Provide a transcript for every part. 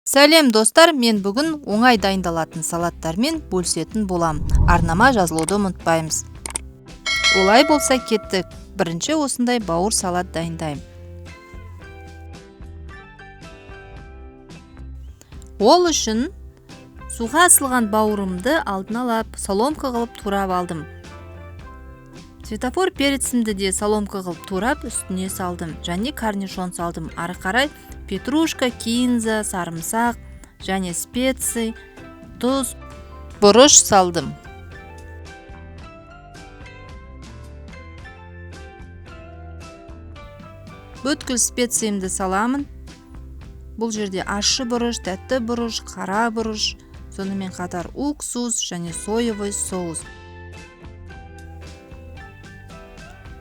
Сәлем достар, мен бүгін оңай дайындалатын салаттармен бөлісетін болам. Арнама жазылуды ұмытпаймыз. Олай болса кеттік. Бірінші осындай бауыр салат дайындаймын. Ол үшін суға асылған бауырымды алдын ала соломка қылып турап алдым. Светофор перецімді де соломка қылып турап үстіне салдым. Және корнишон салдым. Ары қарай петрушка, кинза, сарымсақ және специи, тұз, бұрыш салдым. Бүткіл специямды саламын. Бұл жерде ащы бұрыш, тәтті бұрыш, қара бұрыш, сонымен қатар уксус және соевый соус.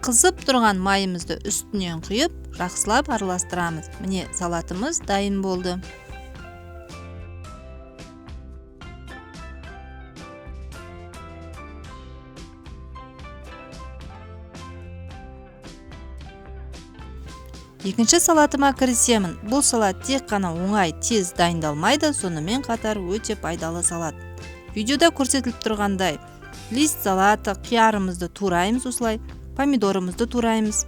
Қызып тұрған майымызды үстінен құйып, жақсылап араластырамыз. Міне салатымыз дайын болды. Екінші салатыма кірісемін. Бұл салат тек қана оңай, тез дайындалмайды, сонымен қатар өте пайдалы салат. Видеода көрсетіліп тұрғандай, лист салаты, қиярымызды тураймыз осылай, помидорымызды тураймыз.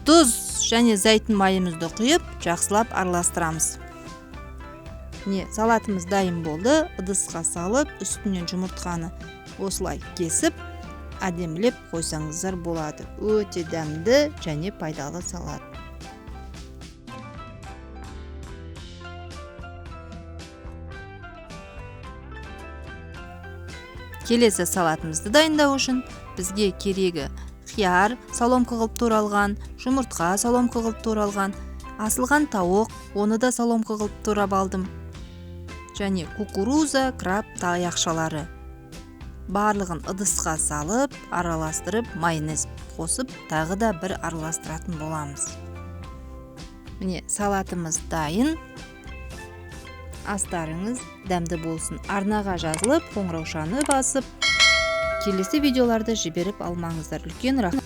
Тұз және зәйтін майымызды құйып, жақсылап араластырамыз. Міне, салатымыз дайын болды. Ыдысқа салып, үстінен жұмыртқаны осылай кесіп, әдемілеп қойсаңыздар болады. Өте дәмді және пайдалы салат. Келесі салатымызды дайындау үшін бізге керегі қияр, соломка қылып туралған, жұмыртқа соломка қылып туралған, асылған тауық, оны да соломка қылып турап алдым. Және кукуруза, краб таяқшалары. Барлығын ыдысқа салып, араластырып, майонез қосып, тағы да бір араластыратын боламыз. Міне, салатымыз дайын. Астарыңыз дәмді болсын. Арнаға жазылып, қоңыраушаны басып, келесі видеоларды жіберіп алмаңыздар. Үлкен рахмет.